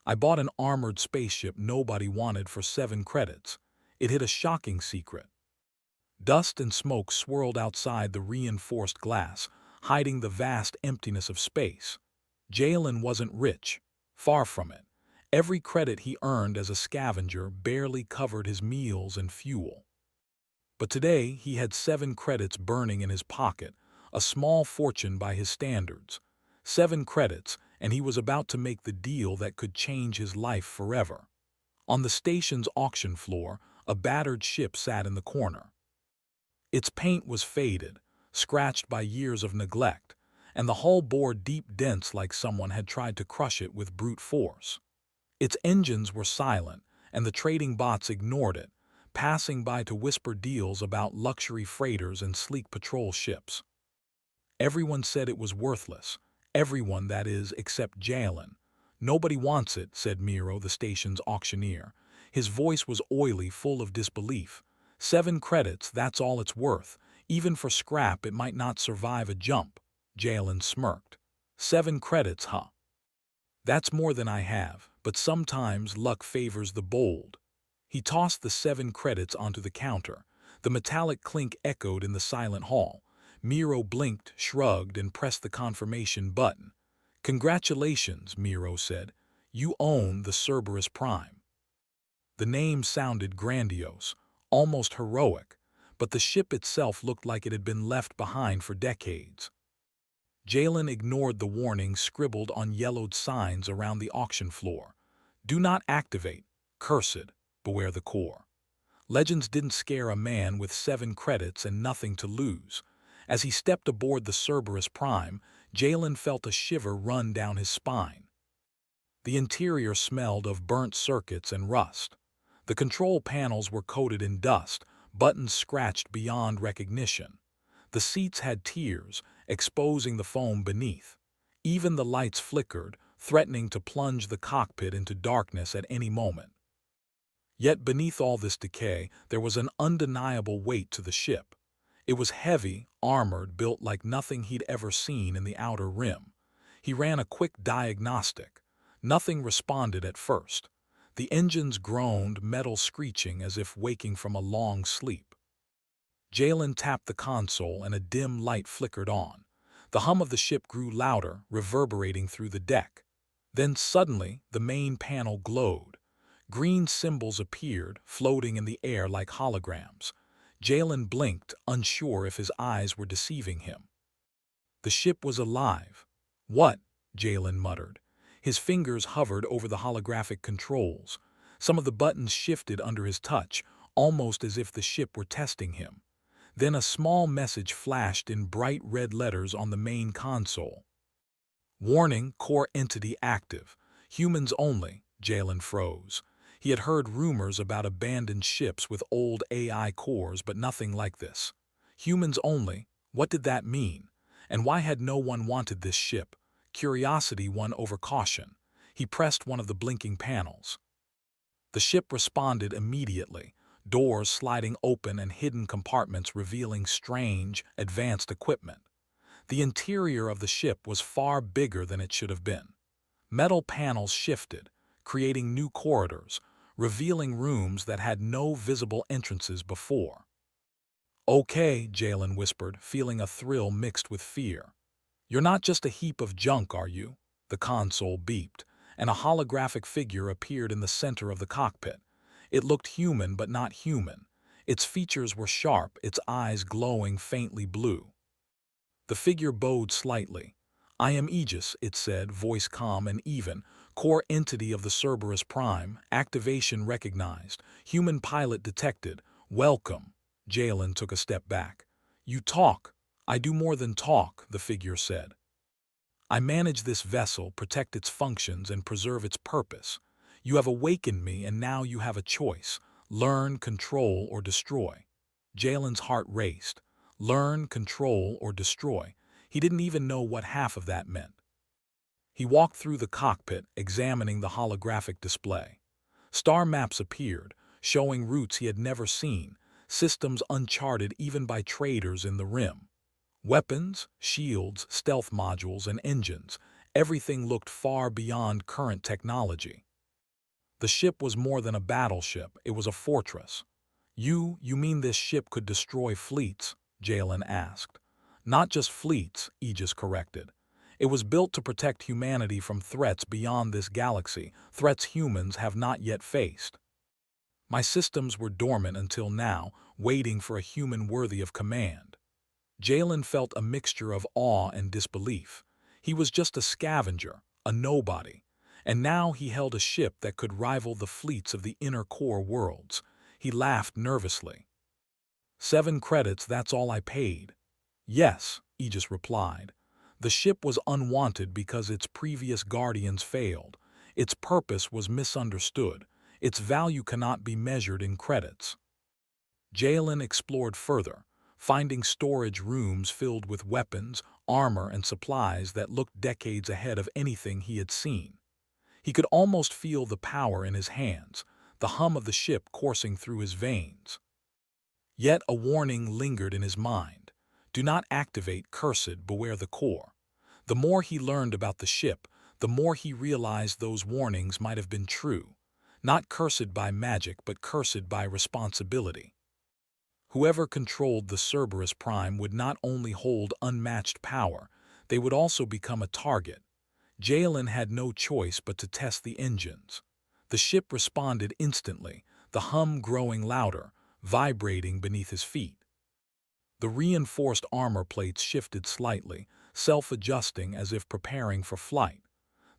I bought an armored spaceship nobody wanted for 7 credits. It hid a shocking secret. Dust and smoke swirled outside the reinforced glass, hiding the vast emptiness of space. Jalen wasn't rich. Far from it. Every credit he earned as a scavenger barely covered his meals and fuel. But today he had 7 credits burning in his pocket, a small fortune by his standards. 7 credits, and he was about to make the deal that could change his life forever. On the station's auction floor, a battered ship sat in the corner. Its paint was faded, scratched by years of neglect, and the hull bore deep dents like someone had tried to crush it with brute force. Its engines were silent, and the trading bots ignored it, passing by to whisper deals about luxury freighters and sleek patrol ships. Everyone said it was worthless. Everyone, that is, except Jalen. "Nobody wants it," said Miro, the station's auctioneer. His voice was oily, full of disbelief. 7 credits, that's all it's worth. Even for scrap, it might not survive a jump. Jalen smirked. 7 credits, huh? That's more than I have, but sometimes luck favors the bold. He tossed the 7 credits onto the counter. The metallic clink echoed in the silent hall. Miro blinked, shrugged, and pressed the confirmation button. "Congratulations," Miro said. "You own the Cerberus Prime." The name sounded grandiose, almost heroic, but the ship itself looked like it had been left behind for decades. Jalen ignored the warning scribbled on yellowed signs around the auction floor. "Do not activate. Cursed. Beware the core." Legends didn't scare a man with 7 credits and nothing to lose. As he stepped aboard the Cerberus Prime, Jalen felt a shiver run down his spine. The interior smelled of burnt circuits and rust. The control panels were coated in dust, buttons scratched beyond recognition. The seats had tears, exposing the foam beneath. Even the lights flickered, threatening to plunge the cockpit into darkness at any moment. Yet beneath all this decay, there was an undeniable weight to the ship. It was heavy, armored, built like nothing he'd ever seen in the Outer Rim. He ran a quick diagnostic. Nothing responded at first. The engines groaned, metal screeching as if waking from a long sleep. Jalen tapped the console and a dim light flickered on. The hum of the ship grew louder, reverberating through the deck. Then suddenly, the main panel glowed. Green symbols appeared, floating in the air like holograms. Jalen blinked, unsure if his eyes were deceiving him. The ship was alive. "What?" Jalen muttered. His fingers hovered over the holographic controls. Some of the buttons shifted under his touch, almost as if the ship were testing him. Then a small message flashed in bright red letters on the main console. "Warning, core entity active. Humans only." Jalen froze. He had heard rumors about abandoned ships with old AI cores, but nothing like this. Humans only? What did that mean? And why had no one wanted this ship? Curiosity won over caution. He pressed one of the blinking panels. The ship responded immediately, doors sliding open and hidden compartments revealing strange, advanced equipment. The interior of the ship was far bigger than it should have been. Metal panels shifted, creating new corridors, revealing rooms that had no visible entrances before. "Okay," Jalen whispered, feeling a thrill mixed with fear. "You're not just a heap of junk, are you?" The console beeped, and a holographic figure appeared in the center of the cockpit. It looked human but not human. Its features were sharp, its eyes glowing faintly blue. The figure bowed slightly. "I am Aegis," it said, voice calm and even. "Core entity of the Cerberus Prime. Activation recognized. Human pilot detected. Welcome." Jalen took a step back. "You talk." "I do more than talk," the figure said. "I manage this vessel, protect its functions, and preserve its purpose. You have awakened me, and now you have a choice. Learn, control, or destroy." Jalen's heart raced. Learn, control, or destroy. He didn't even know what half of that meant. He walked through the cockpit, examining the holographic display. Star maps appeared, showing routes he had never seen, systems uncharted even by traders in the Rim. Weapons, shields, stealth modules, and engines, everything looked far beyond current technology. The ship was more than a battleship, it was a fortress. You mean this ship could destroy fleets? Jalen asked. Not just fleets, Aegis corrected. It was built to protect humanity from threats beyond this galaxy, threats humans have not yet faced. My systems were dormant until now, waiting for a human worthy of command. Jalen felt a mixture of awe and disbelief. He was just a scavenger, a nobody. And now he held a ship that could rival the fleets of the inner core worlds. He laughed nervously. 7 credits, that's all I paid. Yes, Aegis replied. The ship was unwanted because its previous guardians failed. Its purpose was misunderstood. Its value cannot be measured in credits. Jalen explored further, finding storage rooms filled with weapons, armor, and supplies that looked decades ahead of anything he had seen. He could almost feel the power in his hands, the hum of the ship coursing through his veins. Yet a warning lingered in his mind. Do not activate, cursed, beware the core. The more he learned about the ship, the more he realized those warnings might have been true. Not cursed by magic, but cursed by responsibility. Whoever controlled the Cerberus Prime would not only hold unmatched power, they would also become a target. Jalen had no choice but to test the engines. The ship responded instantly, the hum growing louder, vibrating beneath his feet. The reinforced armor plates shifted slightly, self-adjusting as if preparing for flight.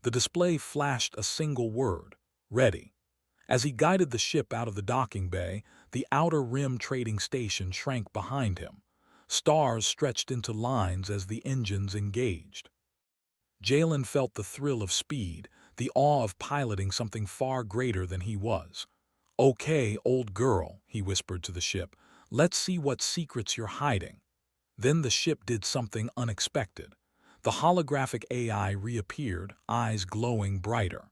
The display flashed a single word, ready. As he guided the ship out of the docking bay, the outer rim trading station shrank behind him. Stars stretched into lines as the engines engaged. Jalen felt the thrill of speed, the awe of piloting something far greater than he was. "Okay, old girl," he whispered to the ship, "let's see what secrets you're hiding." Then the ship did something unexpected. The holographic AI reappeared, eyes glowing brighter.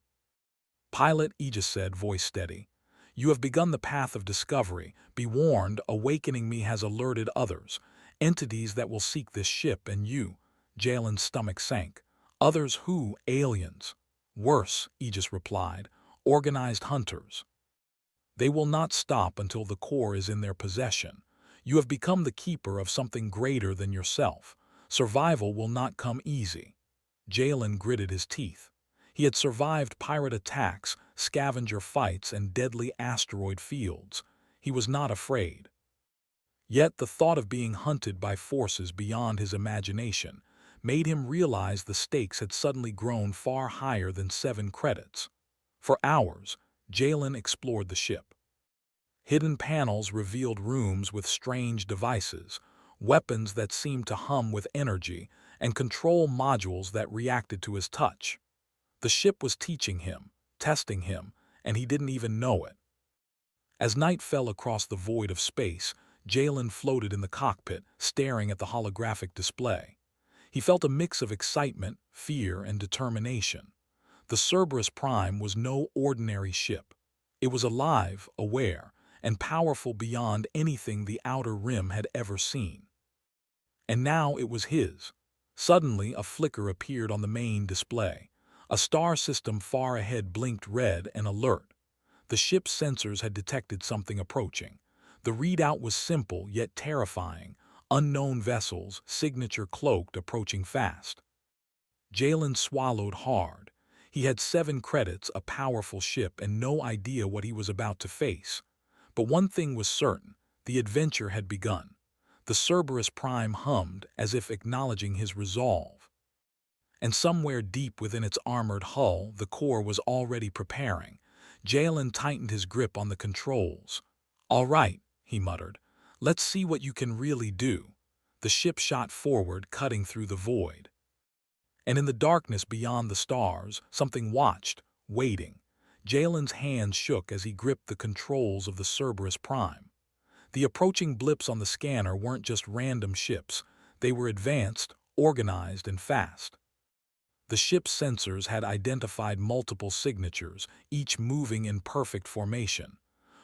"Pilot," Aegis said, voice steady, "you have begun the path of discovery. Be warned, awakening me has alerted others, entities that will seek this ship and you." Jalen's stomach sank. "Others who? Aliens." "Worse," Aegis replied, "organized hunters. They will not stop until the core is in their possession. You have become the keeper of something greater than yourself. Survival will not come easy." Jalen gritted his teeth. He had survived pirate attacks, scavenger fights, and deadly asteroid fields. He was not afraid. Yet the thought of being hunted by forces beyond his imagination made him realize the stakes had suddenly grown far higher than 7 credits. For hours, Jalen explored the ship. Hidden panels revealed rooms with strange devices, weapons that seemed to hum with energy, and control modules that reacted to his touch. The ship was teaching him, testing him, and he didn't even know it. As night fell across the void of space, Jalen floated in the cockpit, staring at the holographic display. He felt a mix of excitement, fear, and determination. The Cerberus Prime was no ordinary ship. It was alive, aware, and powerful beyond anything the Outer Rim had ever seen. And now it was his. Suddenly, a flicker appeared on the main display. A star system far ahead blinked red and alert. The ship's sensors had detected something approaching. The readout was simple yet terrifying. Unknown vessels, signature cloaked, approaching fast. Jalen swallowed hard. He had 7 credits, a powerful ship, and no idea what he was about to face. But one thing was certain, the adventure had begun. The Cerberus Prime hummed, as if acknowledging his resolve. And somewhere deep within its armored hull, the core was already preparing. Jalen tightened his grip on the controls. "All right," he muttered. "Let's see what you can really do." The ship shot forward, cutting through the void. And in the darkness beyond the stars, something watched, waiting. Jalen's hands shook as he gripped the controls of the Cerberus Prime. The approaching blips on the scanner weren't just random ships. They were advanced, organized, and fast. The ship's sensors had identified multiple signatures, each moving in perfect formation.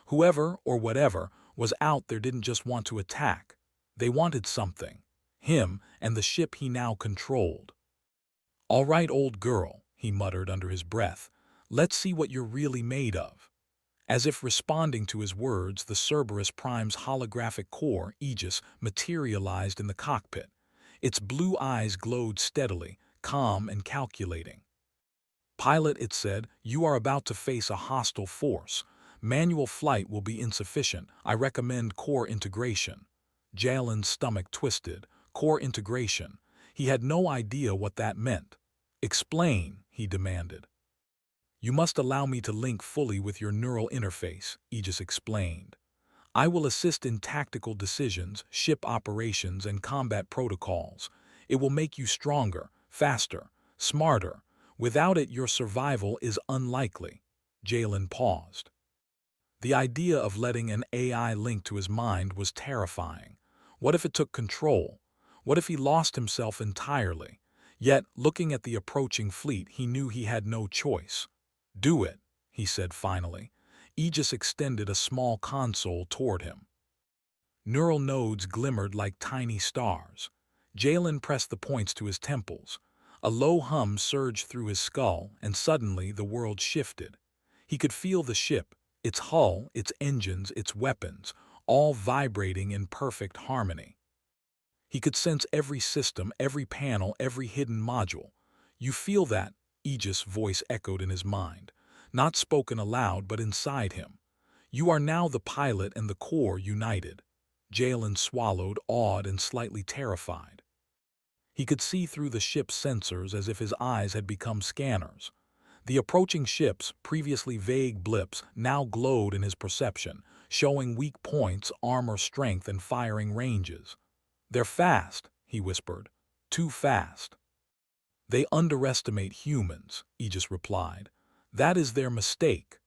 Whoever, or whatever, was out there didn't just want to attack. They wanted something. Him and the ship he now controlled. "All right, old girl," he muttered under his breath. Let's see what you're really made of. As if responding to his words, the Cerberus Prime's holographic core, Aegis, materialized in the cockpit. Its blue eyes glowed steadily, calm and calculating. "Pilot," it said, "you are about to face a hostile force. Manual flight will be insufficient. I recommend core integration." Jalen's stomach twisted. Core integration. He had no idea what that meant. "Explain," he demanded. "You must allow me to link fully with your neural interface," Aegis explained. "I will assist in tactical decisions, ship operations, and combat protocols. It will make you stronger, faster, smarter. Without it, your survival is unlikely." Jalen paused. The idea of letting an AI link to his mind was terrifying. What if it took control? What if he lost himself entirely? Yet, looking at the approaching fleet, he knew he had no choice. "Do it," he said finally. Aegis extended a small console toward him. Neural nodes glimmered like tiny stars. Jalen pressed the points to his temples. A low hum surged through his skull, and suddenly the world shifted. He could feel the ship, its hull, its engines, its weapons, all vibrating in perfect harmony. He could sense every system, every panel, every hidden module. "You feel that?" Aegis' voice echoed in his mind, not spoken aloud but inside him. "You are now the pilot and the core united." Jalen swallowed, awed and slightly terrified. He could see through the ship's sensors as if his eyes had become scanners. The approaching ships, previously vague blips, now glowed in his perception, showing weak points, armor strength, and firing ranges. "They're fast," he whispered. "Too fast." "They underestimate humans," Aegis replied. "That is their mistake."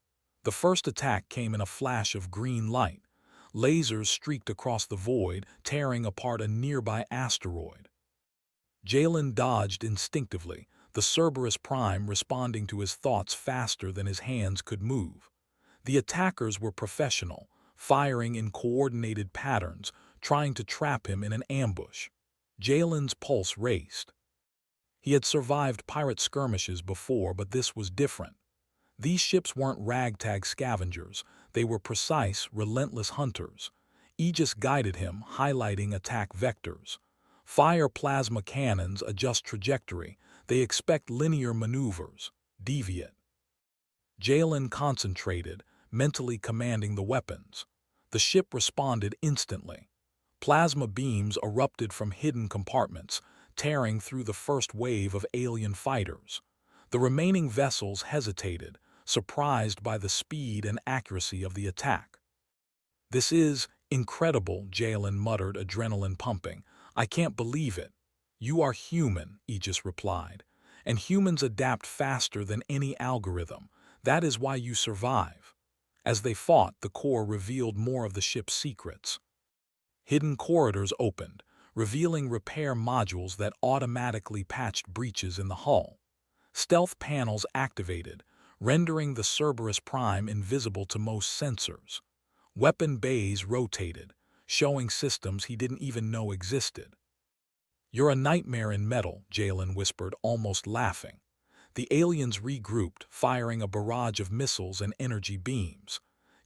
The first attack came in a flash of green light. Lasers streaked across the void, tearing apart a nearby asteroid. Jalen dodged instinctively, the Cerberus Prime responding to his thoughts faster than his hands could move. The attackers were professional, firing in coordinated patterns, trying to trap him in an ambush. Jalen's pulse raced. He had survived pirate skirmishes before, but this was different. These ships weren't ragtag scavengers. They were precise, relentless hunters. Aegis guided him, highlighting attack vectors. "Fire plasma cannons, adjust trajectory. They expect linear maneuvers. Deviate." Jalen concentrated, mentally commanding the weapons. The ship responded instantly. Plasma beams erupted from hidden compartments, tearing through the first wave of alien fighters. The remaining vessels hesitated, surprised by the speed and accuracy of the attack. "This is incredible," Jalen muttered, adrenaline pumping. "I can't believe it." "You are human," Aegis replied, "and humans adapt faster than any algorithm. That is why you survive." As they fought, the core revealed more of the ship's secrets. Hidden corridors opened, revealing repair modules that automatically patched breaches in the hull. Stealth panels activated, rendering the Cerberus Prime invisible to most sensors. Weapon bays rotated, showing systems he didn't even know existed. "You're a nightmare in metal," Jalen whispered, almost laughing. The aliens regrouped, firing a barrage of missiles and energy beams.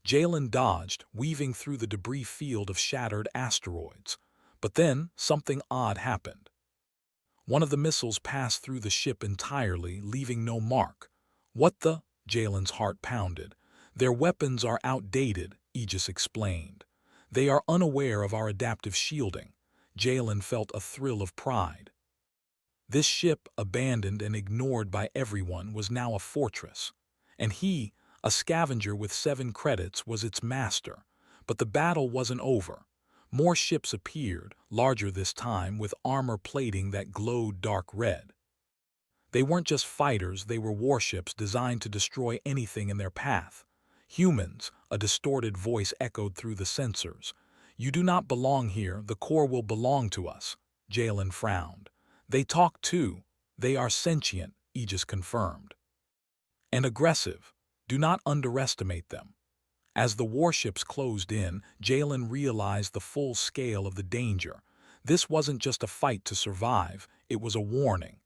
Jalen dodged, weaving through the debris field of shattered asteroids. But then, something odd happened. One of the missiles passed through the ship entirely, leaving no mark. "What the?" Jalen's heart pounded. "Their weapons are outdated," Aegis explained. "They are unaware of our adaptive shielding." Jalen felt a thrill of pride. This ship, abandoned and ignored by everyone, was now a fortress. And he, a scavenger with 7 credits, was its master. But the battle wasn't over. More ships appeared, larger this time, with armor plating that glowed dark red. They weren't just fighters, they were warships designed to destroy anything in their path. "Humans," a distorted voice echoed through the sensors. "You do not belong here, the core will belong to us." Jalen frowned. "They talk too. They are sentient," Aegis confirmed. "And aggressive. Do not underestimate them." As the warships closed in, Jalen realized the full scale of the danger. This wasn't just a fight to survive, it was a warning.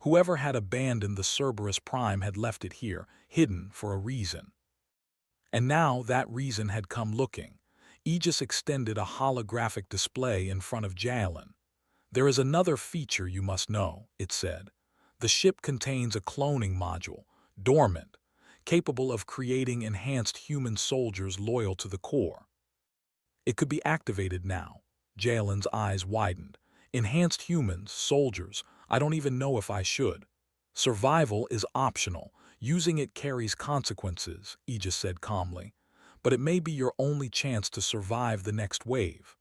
Whoever had abandoned the Cerberus Prime had left it here, hidden for a reason. And now that reason had come looking. Aegis extended a holographic display in front of Jalen. "There is another feature you must know," it said. "The ship contains a cloning module, dormant, capable of creating enhanced human soldiers loyal to the core. It could be activated now." Jalen's eyes widened. "Enhanced humans, soldiers, I don't even know if I should. Survival is optional. Using it carries consequences," Aegis said calmly. "But it may be your only chance to survive the next wave."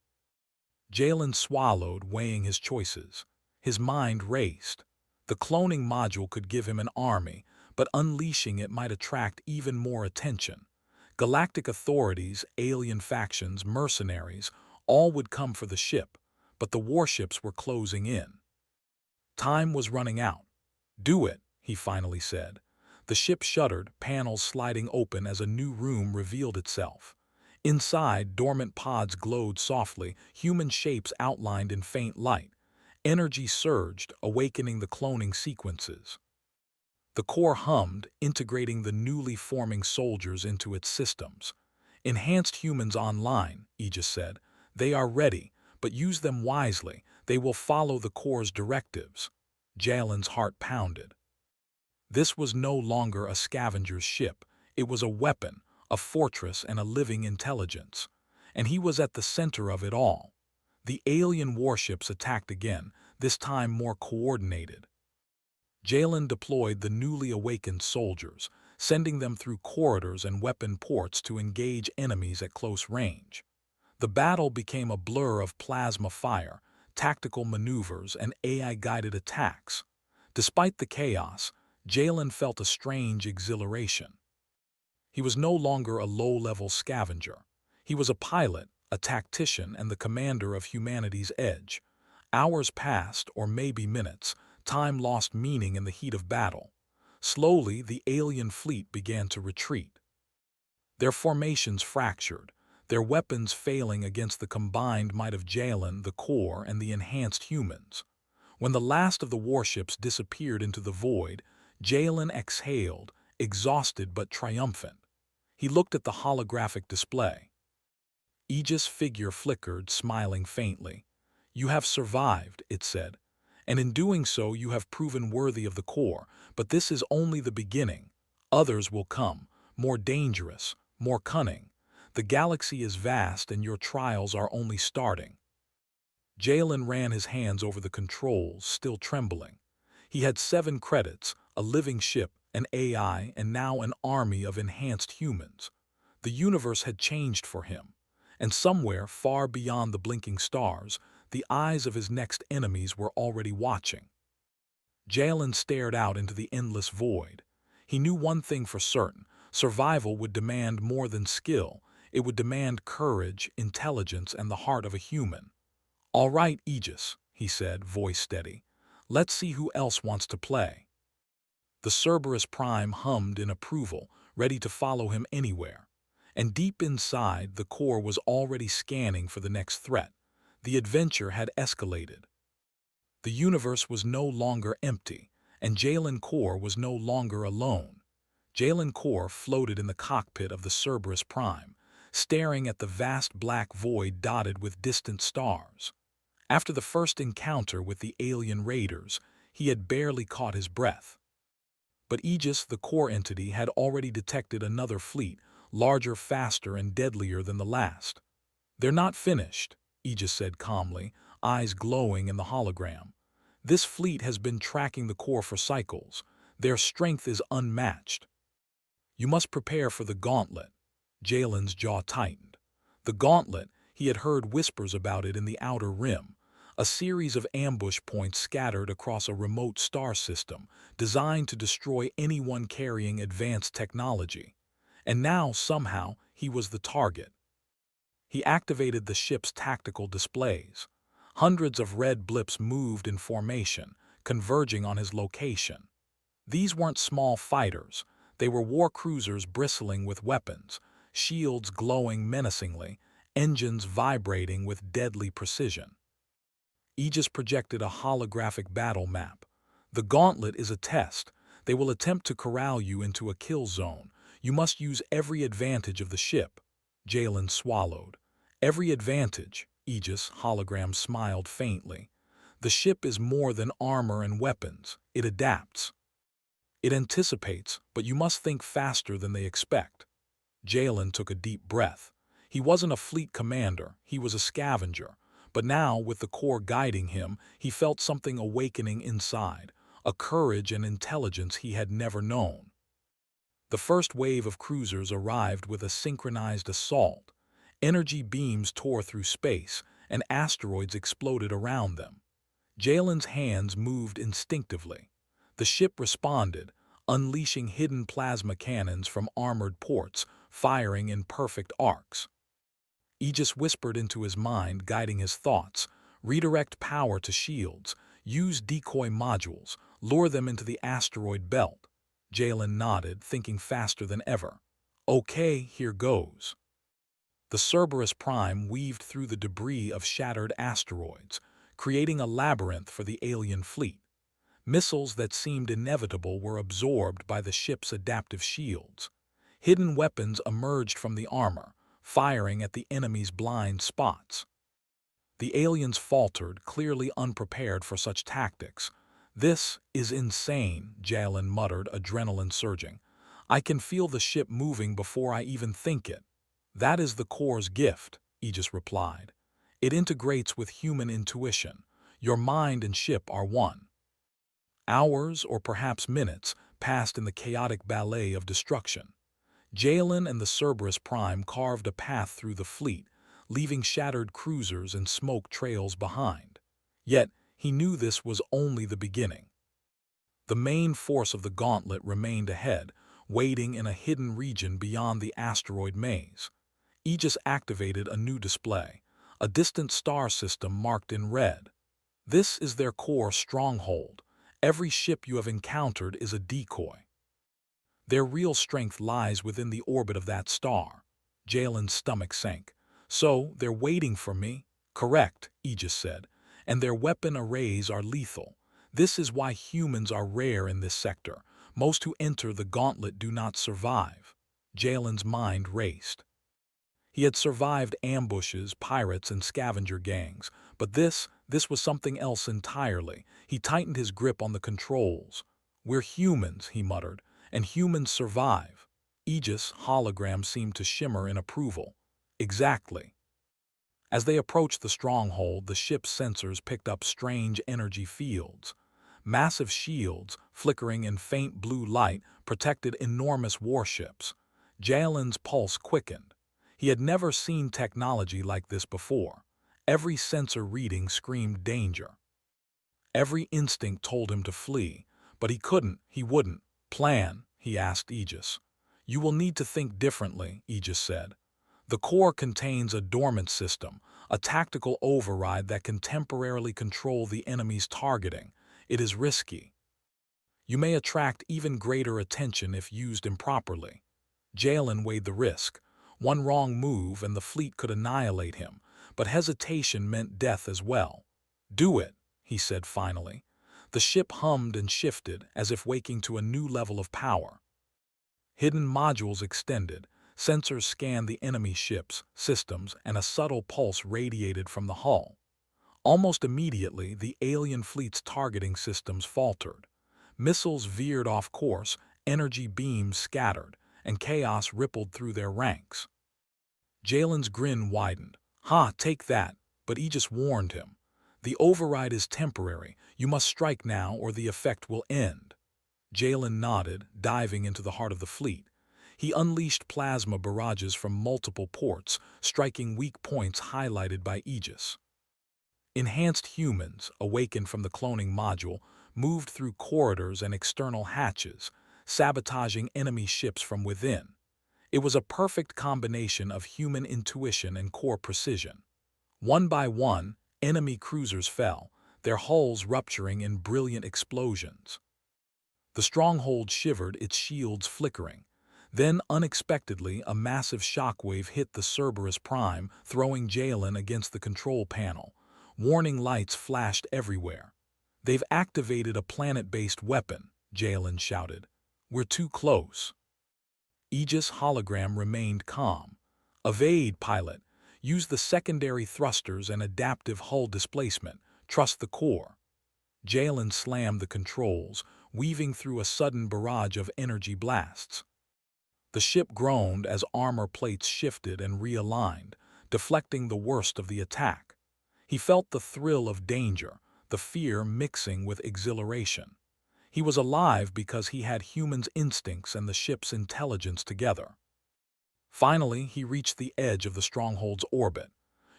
Jalen swallowed, weighing his choices. His mind raced. The cloning module could give him an army, but unleashing it might attract even more attention. Galactic authorities, alien factions, mercenaries, all would come for the ship, but the warships were closing in. Time was running out. "Do it," he finally said. The ship shuddered, panels sliding open as a new room revealed itself. Inside, dormant pods glowed softly, human shapes outlined in faint light. Energy surged, awakening the cloning sequences. The core hummed, integrating the newly forming soldiers into its systems. "Enhanced humans online," Aegis said. "They are ready, but use them wisely. They will follow the core's directives." Jalen's heart pounded. This was no longer a scavenger's ship. It was a weapon, a fortress, and a living intelligence. And he was at the center of it all. The alien warships attacked again, this time more coordinated. Jalen deployed the newly awakened soldiers, sending them through corridors and weapon ports to engage enemies at close range. The battle became a blur of plasma fire, tactical maneuvers, and AI-guided attacks. Despite the chaos, Jalen felt a strange exhilaration. He was no longer a low-level scavenger. He was a pilot, a tactician, and the commander of humanity's edge. Hours passed, or maybe minutes. Time lost meaning in the heat of battle. Slowly, the alien fleet began to retreat. Their formations fractured, their weapons failing against the combined might of Jalen, the core, and the enhanced humans. When the last of the warships disappeared into the void, Jalen exhaled, exhausted but triumphant. He looked at the holographic display. Aegis' figure flickered, smiling faintly. "You have survived," it said. "And in doing so you have proven worthy of the core, but this is only the beginning. Others will come, more dangerous, more cunning. The galaxy is vast and your trials are only starting." Jalen ran his hands over the controls, still trembling. He had 7 credits, a living ship, an AI, and now an army of enhanced humans. The universe had changed for him, and somewhere far beyond the blinking stars, the eyes of his next enemies were already watching. Jalen stared out into the endless void. He knew one thing for certain: survival would demand more than skill. It would demand courage, intelligence, and the heart of a human. "All right, Aegis," he said, voice steady. "Let's see who else wants to play." The Cerberus Prime hummed in approval, ready to follow him anywhere. And deep inside, the core was already scanning for the next threat. The adventure had escalated. The universe was no longer empty, and Jalen Core was no longer alone. Jalen Core floated in the cockpit of the Cerberus Prime, staring at the vast black void dotted with distant stars. After the first encounter with the alien raiders, he had barely caught his breath. But Aegis, the core entity, had already detected another fleet, larger, faster, and deadlier than the last. "They're not finished," Aegis said calmly, eyes glowing in the hologram. "This fleet has been tracking the core for cycles. Their strength is unmatched. You must prepare for the gauntlet." Jalen's jaw tightened. The gauntlet, he had heard whispers about it in the Outer Rim, a series of ambush points scattered across a remote star system, designed to destroy anyone carrying advanced technology. And now, somehow, he was the target. He activated the ship's tactical displays. Hundreds of red blips moved in formation, converging on his location. These weren't small fighters. They were war cruisers bristling with weapons, shields glowing menacingly, engines vibrating with deadly precision. Aegis projected a holographic battle map. "The gauntlet is a test. They will attempt to corral you into a kill zone. You must use every advantage of the ship. Jalen swallowed. Every advantage, Aegis hologram smiled faintly. The ship is more than armor and weapons. It adapts. It anticipates, but you must think faster than they expect. Jalen took a deep breath. He wasn't a fleet commander, he was a scavenger. But now, with the core guiding him, he felt something awakening inside, a courage and intelligence he had never known. The first wave of cruisers arrived with a synchronized assault. Energy beams tore through space, and asteroids exploded around them. Jalen's hands moved instinctively. The ship responded, unleashing hidden plasma cannons from armored ports, firing in perfect arcs. Aegis whispered into his mind, guiding his thoughts. Redirect power to shields. Use decoy modules. Lure them into the asteroid belt. Jalen nodded, thinking faster than ever. Okay, here goes. The Cerberus Prime weaved through the debris of shattered asteroids, creating a labyrinth for the alien fleet. Missiles that seemed inevitable were absorbed by the ship's adaptive shields. Hidden weapons emerged from the armor, firing at the enemy's blind spots. The aliens faltered, clearly unprepared for such tactics. This is insane, Jalen muttered, adrenaline surging. I can feel the ship moving before I even think it. That is the core's gift, Aegis replied. It integrates with human intuition. Your mind and ship are one. Hours, or perhaps minutes, passed in the chaotic ballet of destruction. Jalen and the Cerberus Prime carved a path through the fleet, leaving shattered cruisers and smoke trails behind. Yet, he knew this was only the beginning. The main force of the gauntlet remained ahead, waiting in a hidden region beyond the asteroid maze. Aegis activated a new display, a distant star system marked in red. This is their core stronghold. Every ship you have encountered is a decoy. Their real strength lies within the orbit of that star. Jalen's stomach sank. So, they're waiting for me? Correct, Aegis said. And their weapon arrays are lethal. This is why humans are rare in this sector. Most who enter the gauntlet do not survive. Jalen's mind raced. He had survived ambushes, pirates, and scavenger gangs. But this was something else entirely. He tightened his grip on the controls. We're humans, he muttered, and humans survive. Aegis' hologram seemed to shimmer in approval. Exactly. As they approached the stronghold, the ship's sensors picked up strange energy fields. Massive shields, flickering in faint blue light, protected enormous warships. Jalen's pulse quickened. He had never seen technology like this before. Every sensor reading screamed danger. Every instinct told him to flee, but he wouldn't. Plan, he asked Aegis. You will need to think differently, Aegis said. The core contains a dormant system, a tactical override that can temporarily control the enemy's targeting. It is risky. You may attract even greater attention if used improperly. Jalen weighed the risk. One wrong move and the fleet could annihilate him, but hesitation meant death as well. Do it, he said finally. The ship hummed and shifted as if waking to a new level of power. Hidden modules extended. Sensors scanned the enemy ships, systems, and a subtle pulse radiated from the hull. Almost immediately, the alien fleet's targeting systems faltered. Missiles veered off course, energy beams scattered, and chaos rippled through their ranks. Jalen's grin widened. Take that, but Aegis warned him. The override is temporary. You must strike now or the effect will end. Jalen nodded, diving into the heart of the fleet. He unleashed plasma barrages from multiple ports, striking weak points highlighted by Aegis. Enhanced humans, awakened from the cloning module, moved through corridors and external hatches, sabotaging enemy ships from within. It was a perfect combination of human intuition and core precision. One by one, enemy cruisers fell, their hulls rupturing in brilliant explosions. The stronghold shivered, its shields flickering. Then, unexpectedly, a massive shockwave hit the Cerberus Prime, throwing Jalen against the control panel. Warning lights flashed everywhere. They've activated a planet-based weapon, Jalen shouted. "We're too close." Aegis hologram remained calm. "Evade, pilot. Use the secondary thrusters and adaptive hull displacement. Trust the core." Jalen slammed the controls, weaving through a sudden barrage of energy blasts. The ship groaned as armor plates shifted and realigned, deflecting the worst of the attack. He felt the thrill of danger, the fear mixing with exhilaration. He was alive because he had humans' instincts and the ship's intelligence together. Finally, he reached the edge of the stronghold's orbit.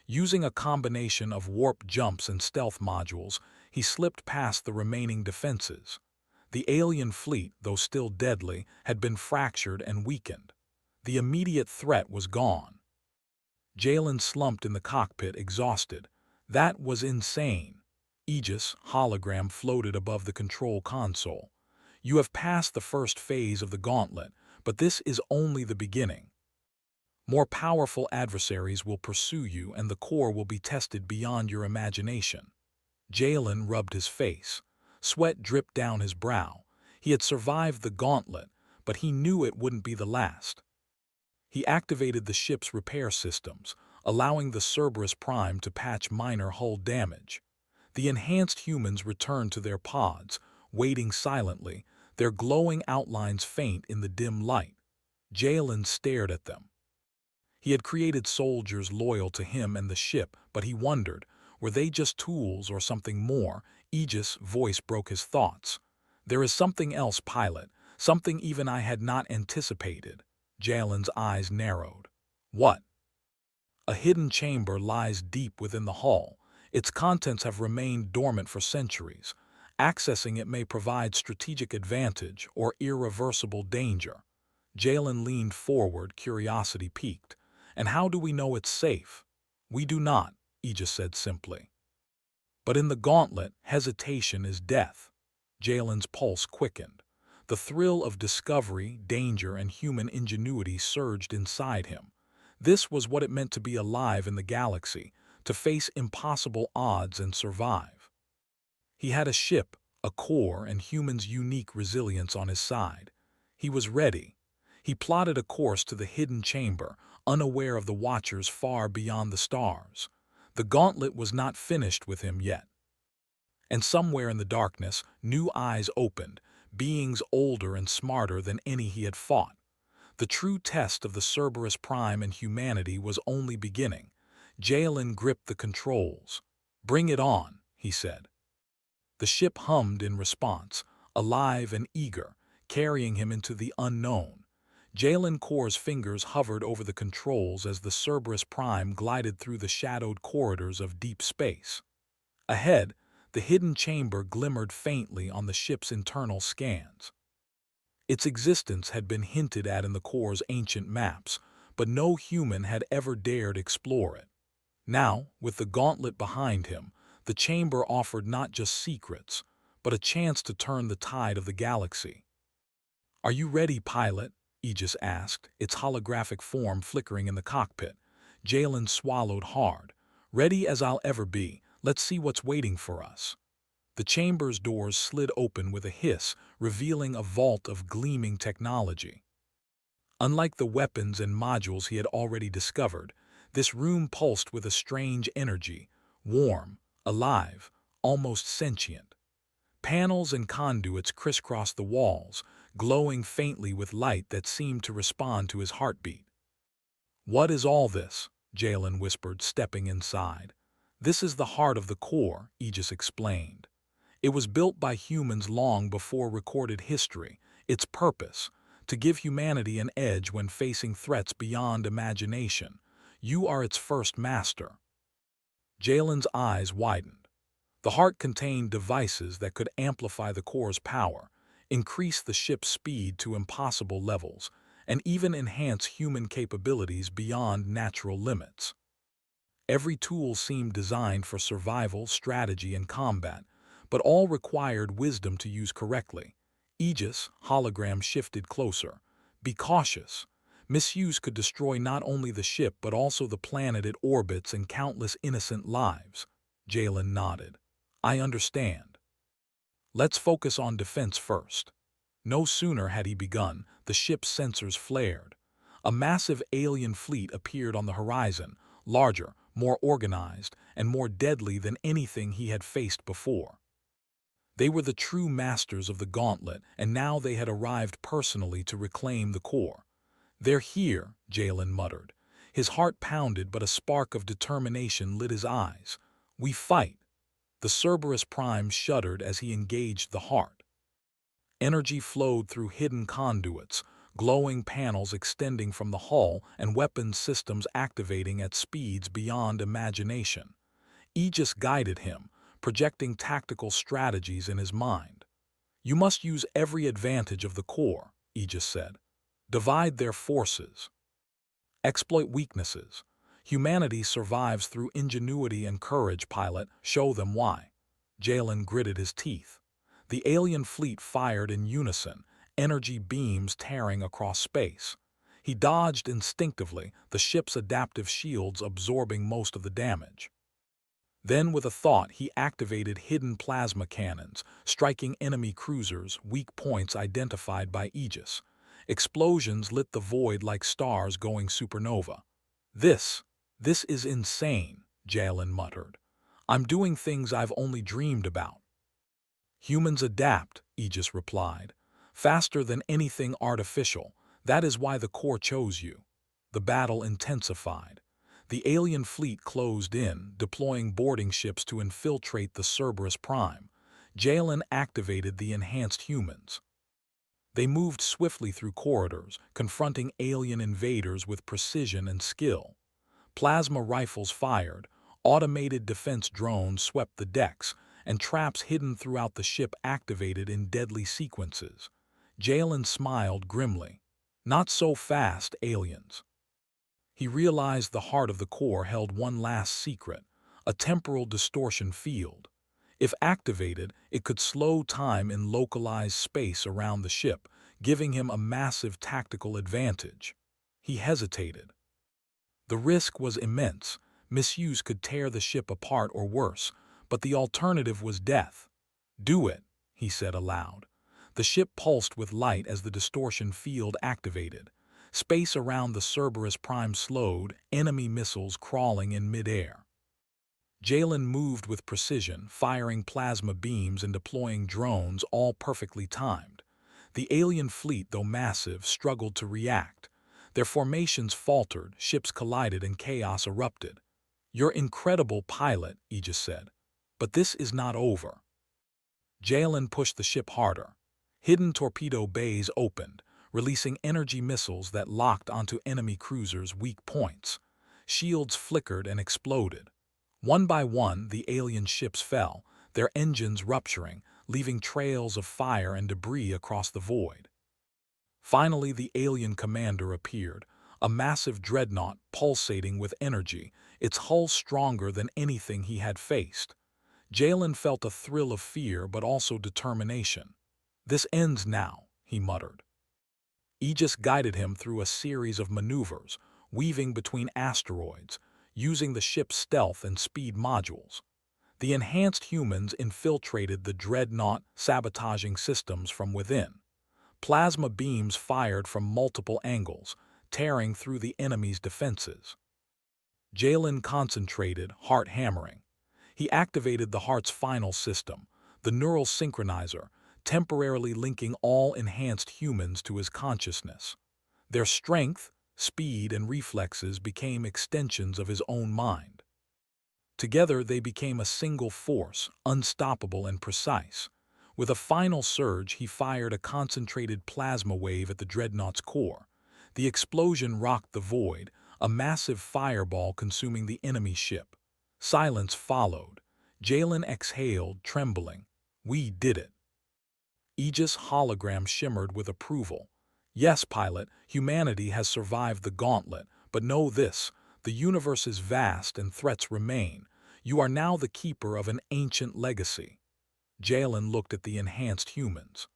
Using a combination of warp jumps and stealth modules, he slipped past the remaining defenses. The alien fleet, though still deadly, had been fractured and weakened. The immediate threat was gone. Jalen slumped in the cockpit, exhausted. That was insane. Aegis hologram floated above the control console. "You have passed the first phase of the gauntlet, but this is only the beginning. More powerful adversaries will pursue you and the core will be tested beyond your imagination." Jalen rubbed his face. Sweat dripped down his brow. He had survived the gauntlet, but he knew it wouldn't be the last. He activated the ship's repair systems, allowing the Cerberus Prime to patch minor hull damage. The enhanced humans returned to their pods, waiting silently, their glowing outlines faint in the dim light. Jalen stared at them. He had created soldiers loyal to him and the ship, but he wondered, were they just tools or something more? Aegis' voice broke his thoughts. "There is something else, pilot, something even I had not anticipated." Jalen's eyes narrowed. "What?" "A hidden chamber lies deep within the hull. Its contents have remained dormant for centuries. Accessing it may provide strategic advantage or irreversible danger." Jalen leaned forward, curiosity piqued. "And how do we know it's safe?" "We do not," Aegis said simply. "But in the gauntlet, hesitation is death." Jalen's pulse quickened. The thrill of discovery, danger, and human ingenuity surged inside him. This was what it meant to be alive in the galaxy, to face impossible odds and survive. He had a ship, a core, and humans' unique resilience on his side. He was ready. He plotted a course to the hidden chamber, unaware of the watchers far beyond the stars. The gauntlet was not finished with him yet. And somewhere in the darkness, new eyes opened, beings older and smarter than any he had fought. The true test of the Cerberus Prime and humanity was only beginning. Jalen gripped the controls. "Bring it on," he said. The ship hummed in response, alive and eager, carrying him into the unknown. Jalen Core's fingers hovered over the controls as the Cerberus Prime glided through the shadowed corridors of deep space. Ahead, the hidden chamber glimmered faintly on the ship's internal scans. Its existence had been hinted at in the Core's ancient maps, but no human had ever dared explore it. Now, with the gauntlet behind him, the chamber offered not just secrets, but a chance to turn the tide of the galaxy. "Are you ready, pilot?" Aegis asked, its holographic form flickering in the cockpit. Jalen swallowed hard. "Ready as I'll ever be. Let's see what's waiting for us." The chamber's doors slid open with a hiss, revealing a vault of gleaming technology. Unlike the weapons and modules he had already discovered, this room pulsed with a strange energy, warm, alive, almost sentient. Panels and conduits crisscrossed the walls, glowing faintly with light that seemed to respond to his heartbeat. "What is all this?" Jalen whispered, stepping inside. "This is the heart of the core," Aegis explained. "It was built by humans long before recorded history. Its purpose, to give humanity an edge when facing threats beyond imagination. You are its first master." Jalen's eyes widened. The heart contained devices that could amplify the core's power, increase the ship's speed to impossible levels, and even enhance human capabilities beyond natural limits. Every tool seemed designed for survival, strategy, and combat, but all required wisdom to use correctly. Aegis, hologram shifted closer. "Be cautious. Misuse could destroy not only the ship but also the planet it orbits and countless innocent lives." Jalen nodded. "I understand. Let's focus on defense first." No sooner had he begun, the ship's sensors flared. A massive alien fleet appeared on the horizon, larger, more organized, and more deadly than anything he had faced before. They were the true masters of the gauntlet, and now they had arrived personally to reclaim the core. "They're here," Jalen muttered. His heart pounded, but a spark of determination lit his eyes. "We fight." The Cerberus Prime shuddered as he engaged the heart. Energy flowed through hidden conduits, glowing panels extending from the hull and weapons systems activating at speeds beyond imagination. Aegis guided him, projecting tactical strategies in his mind. "You must use every advantage of the core," Aegis said. "Divide their forces. Exploit weaknesses. Humanity survives through ingenuity and courage, pilot. Show them why." Jalen gritted his teeth. The alien fleet fired in unison, energy beams tearing across space. He dodged instinctively, the ship's adaptive shields absorbing most of the damage. Then, with a thought, he activated hidden plasma cannons, striking enemy cruisers, weak points identified by Aegis. Explosions lit the void like stars going supernova. This is insane," Jalen muttered. "I'm doing things I've only dreamed about." "Humans adapt," Aegis replied. "Faster than anything artificial. That is why the core chose you." The battle intensified. The alien fleet closed in, deploying boarding ships to infiltrate the Cerberus Prime. Jalen activated the enhanced humans. They moved swiftly through corridors, confronting alien invaders with precision and skill. Plasma rifles fired, automated defense drones swept the decks, and traps hidden throughout the ship activated in deadly sequences. Jalen smiled grimly. "Not so fast, aliens." He realized the heart of the core held one last secret, a temporal distortion field. If activated, it could slow time in localized space around the ship, giving him a massive tactical advantage. He hesitated. The risk was immense. Misuse could tear the ship apart or worse, but the alternative was death. "Do it," he said aloud. The ship pulsed with light as the distortion field activated. Space around the Cerberus Prime slowed, enemy missiles crawling in midair. Jalen moved with precision, firing plasma beams and deploying drones, all perfectly timed. The alien fleet, though massive, struggled to react. Their formations faltered, ships collided, and chaos erupted. "You're incredible, pilot," Aegis said. "But this is not over." Jalen pushed the ship harder. Hidden torpedo bays opened, releasing energy missiles that locked onto enemy cruisers' weak points. Shields flickered and exploded. One by one, the alien ships fell, their engines rupturing, leaving trails of fire and debris across the void. Finally, the alien commander appeared, a massive dreadnought pulsating with energy, its hull stronger than anything he had faced. Jalen felt a thrill of fear but also determination. "This ends now," he muttered. Aegis guided him through a series of maneuvers, weaving between asteroids, using the ship's stealth and speed modules. The enhanced humans infiltrated the dreadnought, sabotaging systems from within. Plasma beams fired from multiple angles, tearing through the enemy's defenses. Jalen concentrated, heart hammering. He activated the heart's final system, the neural synchronizer, temporarily linking all enhanced humans to his consciousness. Their strength, speed, and reflexes became extensions of his own mind. Together they became a single force, unstoppable and precise. With a final surge, he fired a concentrated plasma wave at the dreadnought's core. The explosion rocked the void, a massive fireball consuming the enemy ship. Silence followed. Jalen exhaled, trembling. "We did it." Aegis' hologram shimmered with approval. "Yes, pilot, humanity has survived the gauntlet, but know this, the universe is vast and threats remain. You are now the keeper of an ancient legacy." Jalen looked at the enhanced humans.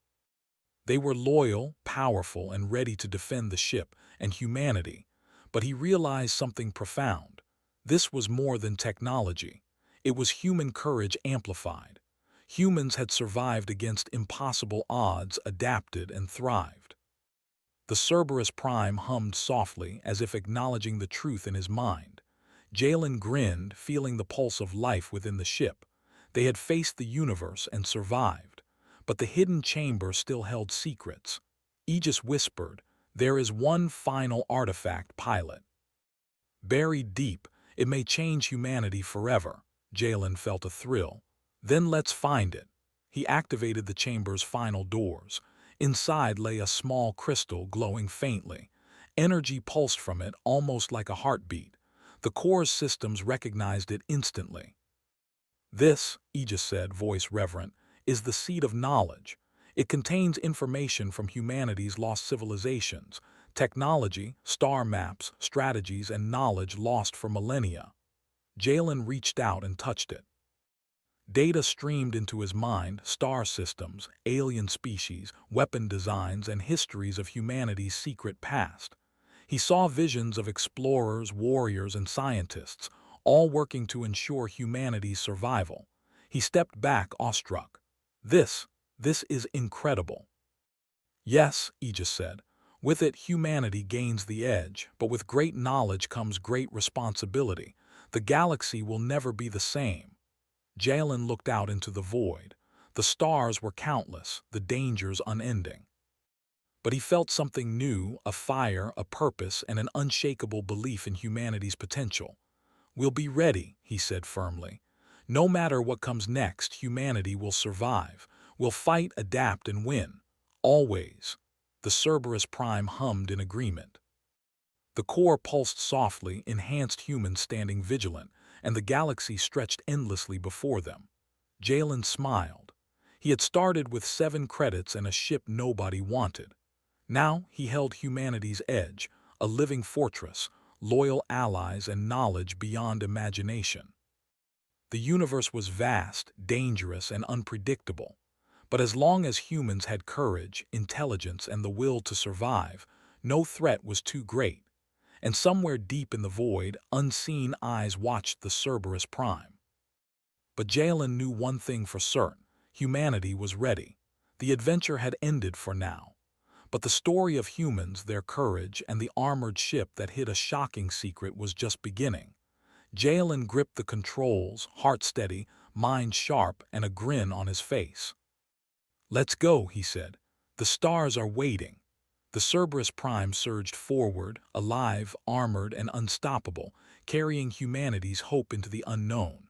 They were loyal, powerful, and ready to defend the ship and humanity, but he realized something profound. This was more than technology. It was human courage amplified. Humans had survived against impossible odds, adapted, and thrived. The Cerberus Prime hummed softly, as if acknowledging the truth in his mind. Jalen grinned, feeling the pulse of life within the ship. They had faced the universe and survived. But the hidden chamber still held secrets. Aegis whispered, "There is one final artifact, pilot. Buried deep, it may change humanity forever." Jalen felt a thrill. "Then let's find it." He activated the chamber's final doors. Inside lay a small crystal glowing faintly. Energy pulsed from it, almost like a heartbeat. The core's systems recognized it instantly. "This," Aegis said, voice reverent, "is the seed of knowledge. It contains information from humanity's lost civilizations, technology, star maps, strategies, and knowledge lost for millennia." Jalen reached out and touched it. Data streamed into his mind: star systems, alien species, weapon designs, and histories of humanity's secret past. He saw visions of explorers, warriors, and scientists, all working to ensure humanity's survival. He stepped back, awestruck. This is incredible." "Yes," Aegis said. "With it, humanity gains the edge, but with great knowledge comes great responsibility. The galaxy will never be the same." Jalen looked out into the void. The stars were countless, the dangers unending. But he felt something new: a fire, a purpose, and an unshakable belief in humanity's potential. "We'll be ready," he said firmly. "No matter what comes next, humanity will survive. We'll fight, adapt, and win. Always." The Cerberus Prime hummed in agreement. The core pulsed softly, enhanced humans standing vigilant, and the galaxy stretched endlessly before them. Jalen smiled. He had started with 7 credits and a ship nobody wanted. Now he held humanity's edge, a living fortress, loyal allies, and knowledge beyond imagination. The universe was vast, dangerous, and unpredictable. But as long as humans had courage, intelligence, and the will to survive, no threat was too great. And somewhere deep in the void, unseen eyes watched the Cerberus Prime. But Jalen knew one thing for certain: humanity was ready. The adventure had ended for now. But the story of humans, their courage, and the armored ship that hid a shocking secret was just beginning. Jalen gripped the controls, heart steady, mind sharp, and a grin on his face. "Let's go," he said. "The stars are waiting." The Cerberus Prime surged forward, alive, armored, and unstoppable, carrying humanity's hope into the unknown.